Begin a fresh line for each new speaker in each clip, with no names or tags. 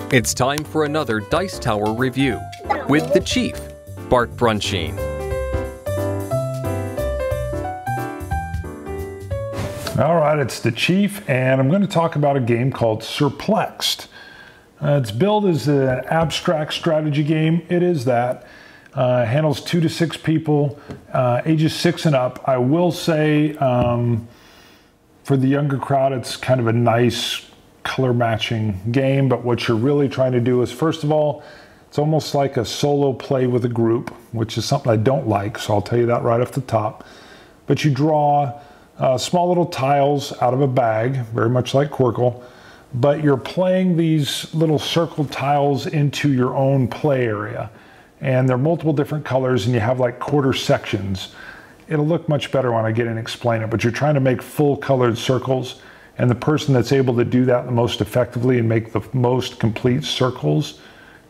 It's time for another Dice Tower review with the Chief, Bart Brunsheen.
All right, it's the Chief, and I'm going to talk about a game called Cirplexed. It's billed as an abstract strategy game. It is that. Handles 2 to 6 people, ages 6 and up. I will say, for the younger crowd, it's kind of a nice color matching game, but what you're really trying to do is, first of all, it's almost like a solo play with a group, which is something I don't like, so I'll tell you that right off the top. But you draw small little tiles out of a bag, very much like Quirkle, but you're playing these little circle tiles into your own play area. And they're multiple different colors, and you have like quarter sections. It'll look much better when I get in and explain it, but you're trying to make full colored circles, and the person that's able to do that the most effectively and make the most complete circles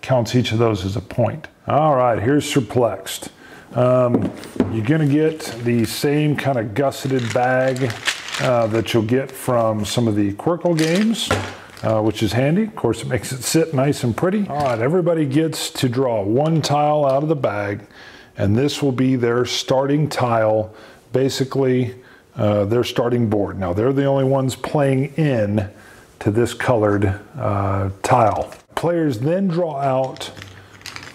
counts each of those as a point. All right, here's Cirplexed. You're gonna get the same kind of gusseted bag that you'll get from some of the Quirkle games, which is handy. Of course, it makes it sit nice and pretty. All right, everybody gets to draw one tile out of the bag, and this will be their starting tile, basically their starting board. Now, they're the only ones playing in to this colored tile. Players then draw out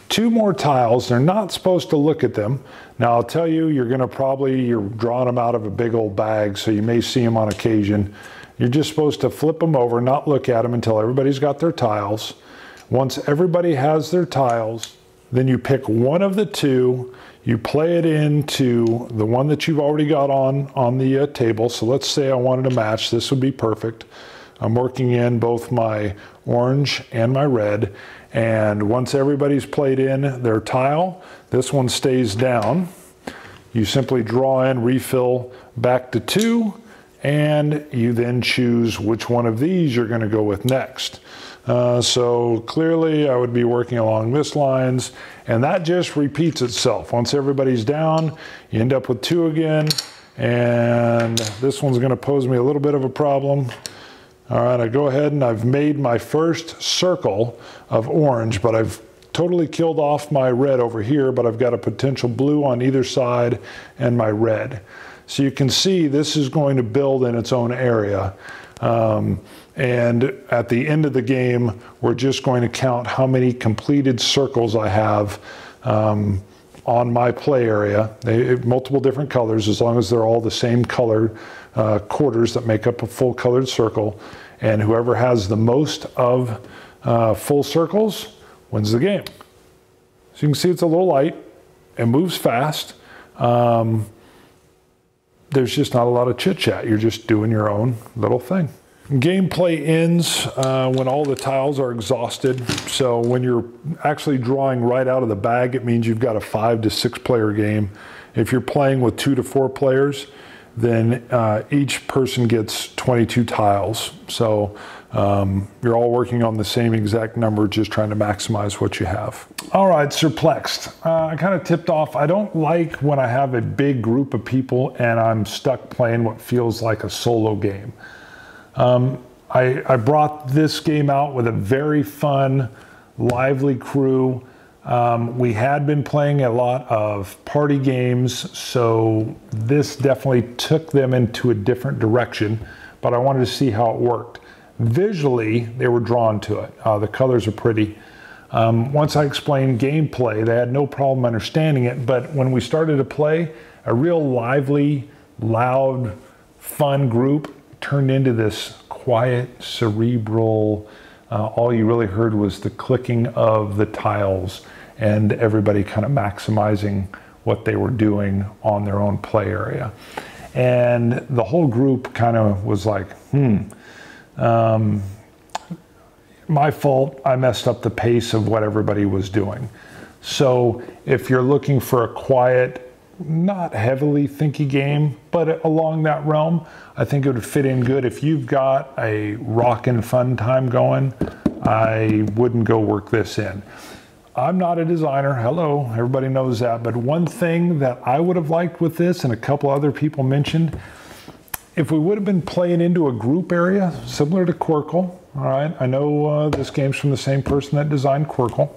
2 more tiles. They're not supposed to look at them. Now, I'll tell you, you're drawing them out of a big old bag, so you may see them on occasion. You're just supposed to flip them over, not look at them until everybody's got their tiles. Once everybody has their tiles, then you pick one of the 2, you play it into the one that you've already got on the table. So let's say I wanted to match, this would be perfect. I'm working in both my orange and my red, and once everybody's played in their tile, this one stays down. You simply draw in, refill back to 2, and you then choose which one of these you're going to go with next. So clearly I would be working along this lines, and that just repeats itself. Once everybody's down, you end up with 2 again, and this one's going to pose me a little bit of a problem. All right, I go ahead and I've made my first circle of orange, but I've totally killed off my red over here, but I've got a potential blue on either side and my red. So you can see this is going to build in its own area. And at the end of the game, we're just going to count how many completed circles I have on my play area. Multiple different colors, as long as they're all the same color quarters that make up a full colored circle. And whoever has the most of full circles wins the game. So you can see it's a little light. It moves fast. There's just not a lot of chit chat. You're just doing your own little thing. Gameplay ends when all the tiles are exhausted. So when you're actually drawing right out of the bag, it means you've got a 5 to 6 player game. If you're playing with 2 to 4 players, then each person gets 22 tiles. So you're all working on the same exact number, just trying to maximize what you have. All right, Cirplexed. I kind of tipped off. I don't like when I have a big group of people and I'm stuck playing what feels like a solo game. I brought this game out with a very fun, lively crew. We had been playing a lot of party games, so this definitely took them into a different direction, but I wanted to see how it worked. Visually, they were drawn to it. The colors are pretty. Once I explained gameplay, they had no problem understanding it, but when we started to play, a real lively, loud, fun group turned into this quiet, cerebral, all you really heard was the clicking of the tiles and everybody kind of maximizing what they were doing on their own play area. And the whole group kind of was like, my fault, I messed up the pace of what everybody was doing. So if you're looking for a quiet, not heavily thinky game, but along that realm, I think it would fit in good. If you've got a rockin' fun time going, I wouldn't go work this in. I'm not a designer, hello, everybody knows that, but one thing that I would have liked with this, and a couple other people mentioned, If we would have been playing into a group area, similar to Quirkle, all right, I know this game's from the same person that designed Quirkle,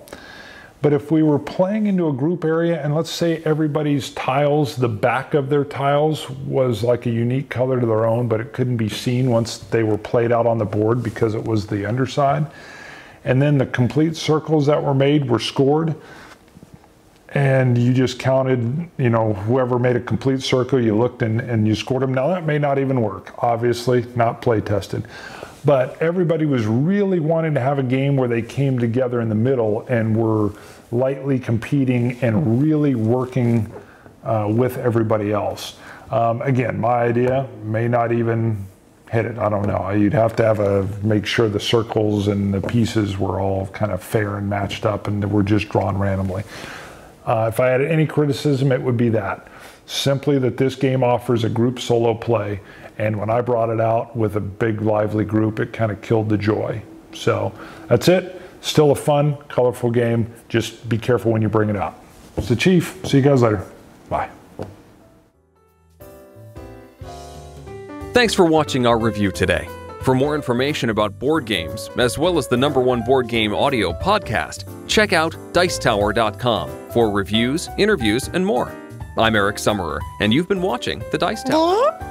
but if we were playing into a group area and let's say everybody's tiles, the back of their tiles was like a unique color to their own, but it couldn't be seen once they were played out on the board because it was the underside. And then the complete circles that were made were scored. And you just counted, you know, whoever made a complete circle, you looked and you scored them. Now that may not even work, obviously, not play tested. But everybody was really wanting to have a game where they came together in the middle and were lightly competing and really working with everybody else. Again, my idea may not even hit it. I don't know. You'd have to make sure the circles and the pieces were all kind of fair and matched up and were just drawn randomly. If I had any criticism, it would be that. Simply that this game offers a group solo play, and when I brought it out with a big lively group, it kind of killed the joy. So that's it. Still a fun, colorful game. Just be careful when you bring it out. It's the Chief. See you guys later. Bye.
Thanks for watching our review today. For more information about board games, as well as the #1 board game audio podcast, check out Dicetower.com for reviews, interviews, and more. I'm Eric Summerer, and you've been watching The Dice Tower.